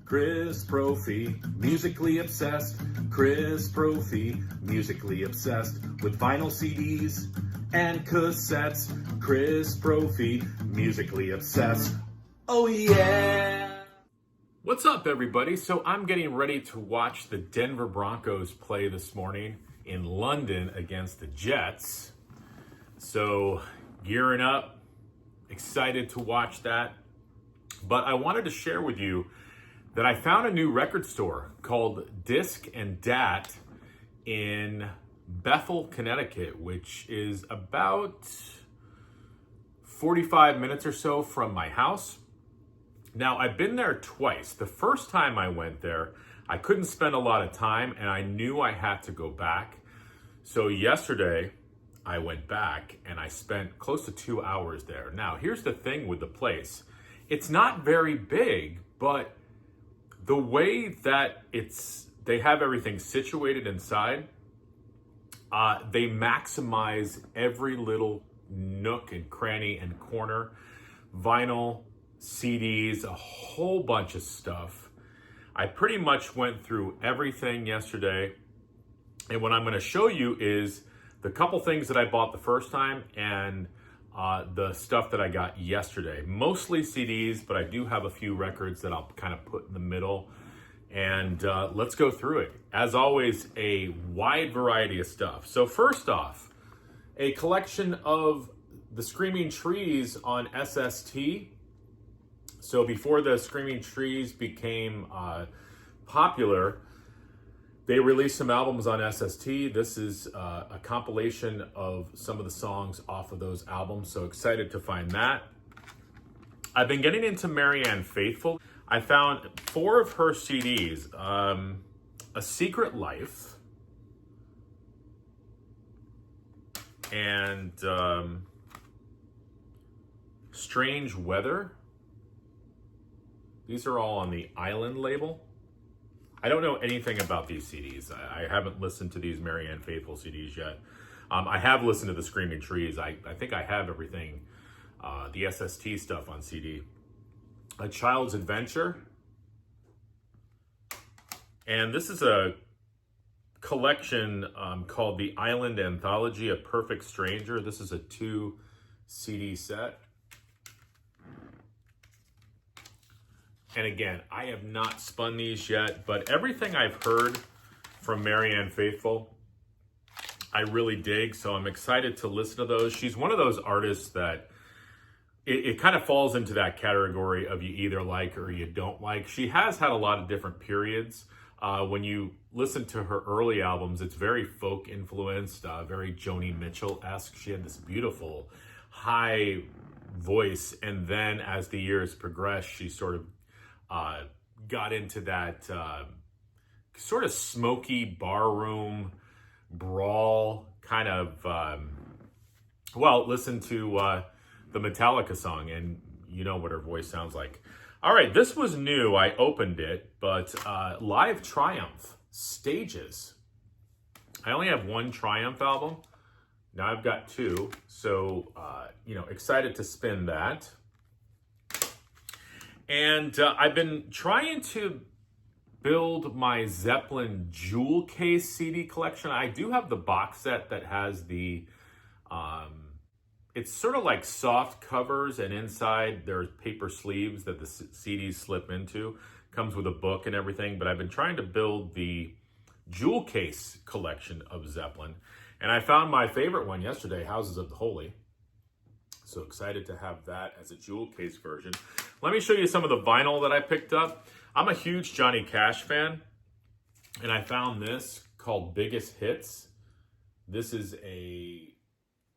Chris Brophy, musically obsessed. Chris Brophy, musically obsessed with vinyl CDs and cassettes. Chris Brophy, musically obsessed. Oh yeah! What's up, everybody? So I'm getting ready to watch the Denver Broncos play this morning in London against the Jets. So gearing up, excited to watch that. But I wanted to share with you that I found a new record store called Disc and Dat in Bethel, Connecticut, which is about 45 minutes or so from my house. Now, I've been there twice. The first time I went there, I couldn't spend a lot of time and I knew I had to go back. So yesterday, I went back and I spent close to 2 hours there. Now, here's the thing with the place. It's not very big, but the way that they have everything situated inside, they maximize every little nook and cranny and corner. Vinyl, CDs, a whole bunch of stuff. I pretty much went through everything yesterday. And what I'm going to show you is the couple things that I bought the first time and the stuff that I got yesterday. Mostly CDs, but I do have a few records that I'll kind of put in the middle. And let's go through it. As always, a wide variety of stuff. So first off, a collection of the Screaming Trees on SST. So before the Screaming Trees became popular, they released some albums on SST. This is a compilation of some of the songs off of those albums. So excited to find that. I've been getting into Marianne Faithfull. I found 4 of her CDs. A Secret Life. And Strange Weather. These are all on the Island label. I don't know anything about these CDs. I haven't listened to these Marianne Faithfull CDs yet. I have listened to the Screaming Trees. I think I have everything, the SST stuff on CD. A Child's Adventure. And this is a collection called the Island Anthology, A Perfect Stranger. This is a 2 CD set. And again, I have not spun these yet, but everything I've heard from Marianne Faithfull, I really dig. So I'm excited to listen to those. She's one of those artists that it kind of falls into that category of you either like or you don't like. She has had a lot of different periods. When you listen to her early albums, it's very folk influenced, very Joni Mitchell-esque. She had this beautiful high voice. And then as the years progressed, she sort of got into that sort of smoky barroom brawl kind of, listen to the Metallica song and you know what her voice sounds like. All right, this was new. I opened it, but Live Triumph Stages. I only have 1 Triumph album. Now I've got 2. So, excited to spin that. And I've been trying to build my Zeppelin jewel case CD collection. I do have the box set that has the, it's sort of like soft covers and inside there's paper sleeves that the CDs slip into. Comes with a book and everything, but I've been trying to build the jewel case collection of Zeppelin. And I found my favorite one yesterday, Houses of the Holy. So excited to have that as a jewel case version. Let me show you some of the vinyl that I picked up. I'm a huge Johnny Cash fan, and I found this called Biggest Hits. This is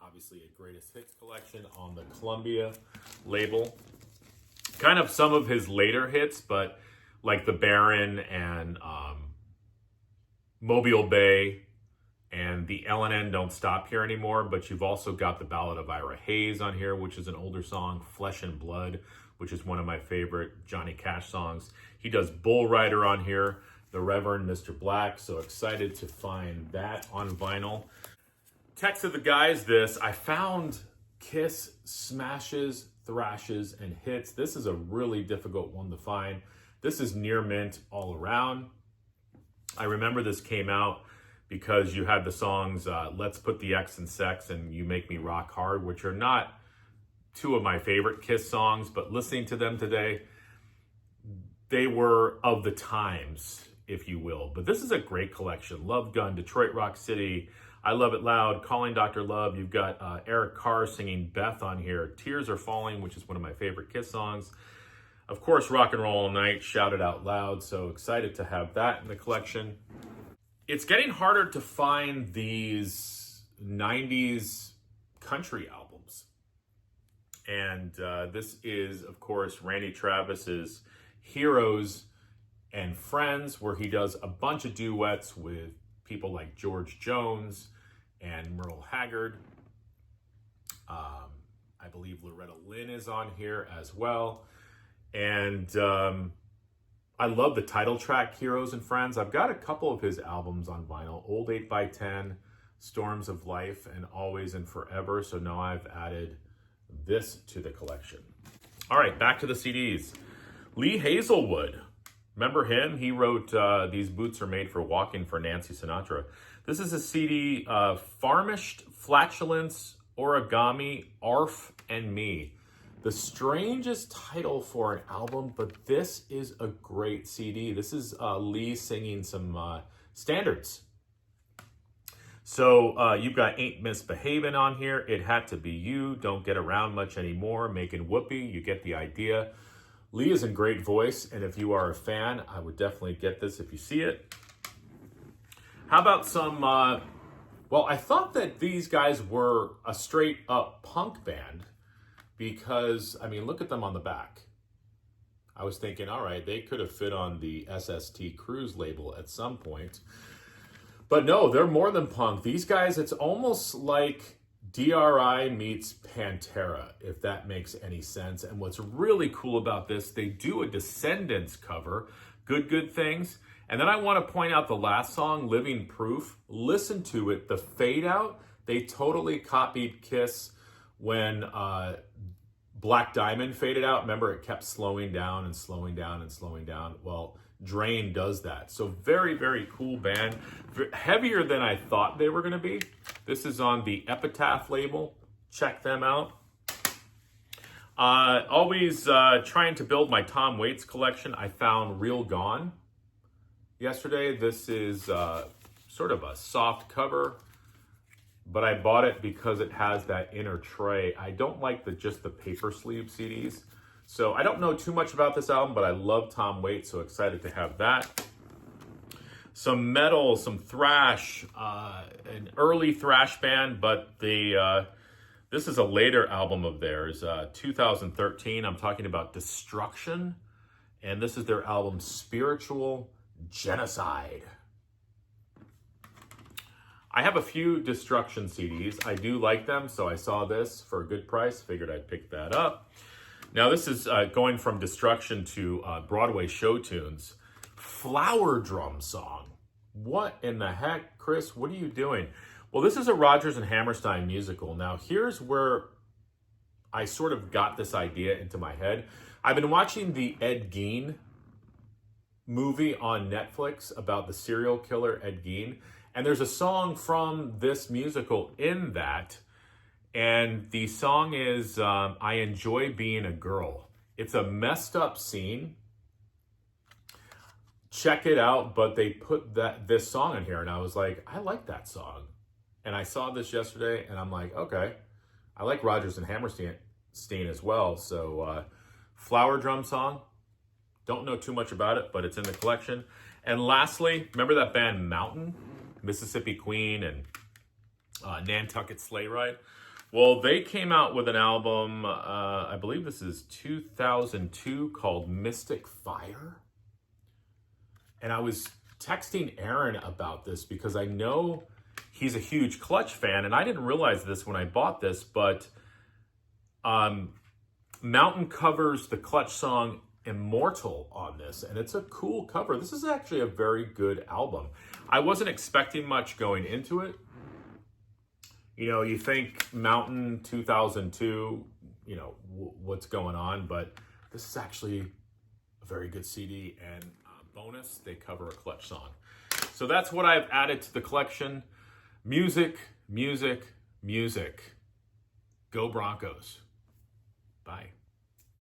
obviously a greatest hits collection on the Columbia label. Kind of some of his later hits, but like The Baron and Mobile Bay, and the L&N Don't Stop Here Anymore, but you've also got the Ballad of Ira Hayes on here, which is an older song, Flesh and Blood, which is one of my favorite Johnny Cash songs. He does Bull Rider on here, The Reverend Mr. Black, so excited to find that on vinyl. Text of the guys this, I found Kiss Smashes, Thrashes, and Hits. This is a really difficult one to find. This is near mint all around. I remember this came out because you had the songs Let's Put the X in Sex and You Make Me Rock Hard, which are not two of my favorite Kiss songs, but listening to them today, they were of the times, if you will. But this is a great collection. Love Gun, Detroit Rock City, I Love It Loud, Calling Dr. Love. You've got Eric Carr singing Beth on here. Tears Are Falling, which is one of my favorite Kiss songs. Of course, Rock and Roll All Night, Shout It Out Loud. So excited to have that in the collection. It's getting harder to find these 90s country albums. And this is, of course, Randy Travis's Heroes and Friends, where he does a bunch of duets with people like George Jones and Merle Haggard. I believe Loretta Lynn is on here as well. And I love the title track, Heroes and Friends. I've got a couple of his albums on vinyl, Old 8x10, Storms of Life, and Always and Forever. So now I've added this to the collection. All right, back to the CDs. Lee Hazelwood. Remember him? He wrote These Boots Are Made for Walking for Nancy Sinatra. This is a CD, Farmished, Flatulence, Origami, Arf, and Me. The strangest title for an album, but this is a great CD. This is Lee singing some standards. So you've got Ain't Misbehavin' on here, It Had to Be You, Don't Get Around Much Anymore, Making Whoopee, you get the idea. Lee is in great voice, and if you are a fan, I would definitely get this if you see it. How about some, well, I thought that these guys were a straight up punk band because, I mean, look at them on the back. I was thinking, all right, they could have fit on the SST Cruise label at some point. But no, they're more than punk. These guys, it's almost like DRI meets Pantera, if that makes any sense. And what's really cool about this, they do a Descendants cover, Good Things. And then I want to point out the last song, Living Proof. Listen to it, the fade out. They totally copied Kiss when Black Diamond faded out. Remember, it kept slowing down and slowing down and slowing down. Well, Drain does that. So very, very cool band. Heavier than I thought they were going to be. This is on the Epitaph label. Check them out. Always trying to build my Tom Waits collection. I found Real Gone yesterday. This is sort of a soft cover, but I bought it because it has that inner tray. I don't like just the paper sleeve CDs. So I don't know too much about this album, but I love Tom Waits, so excited to have that. Some metal, some thrash, an early thrash band, but this is a later album of theirs, 2013. I'm talking about Destruction, and this is their album Spiritual Genocide. I have a few Destruction CDs. I do like them, so I saw this for a good price. Figured I'd pick that up. Now this is going from Destruction to Broadway show tunes. Flower Drum Song. What in the heck, Chris? What are you doing? Well, this is a Rodgers and Hammerstein musical. Now here's where I sort of got this idea into my head. I've been watching the Ed Gein movie on Netflix about the serial killer Ed Gein. And there's a song from this musical in that. And the song is, I Enjoy Being a Girl. It's a messed up scene. Check it out, but they put this song in here, and I was like, I like that song. And I saw this yesterday, and I'm like, okay. I like Rodgers and Hammerstein as well. So, Flower Drum Song. Don't know too much about it, but it's in the collection. And lastly, remember that band Mountain? Mississippi Queen and Nantucket Sleigh Ride? Well, they came out with an album, I believe this is 2002, called Mystic Fire. And I was texting Aaron about this because I know he's a huge Clutch fan, and I didn't realize this when I bought this, but Mountain covers the Clutch song Immortal on this, and it's a cool cover. This is actually a very good album. I wasn't expecting much going into it. You know, you think Mountain 2002, you know, what's going on, but this is actually a very good CD, and bonus, they cover a Clutch song. So that's what I've added to the collection. Music, music, music. Go Broncos. Bye.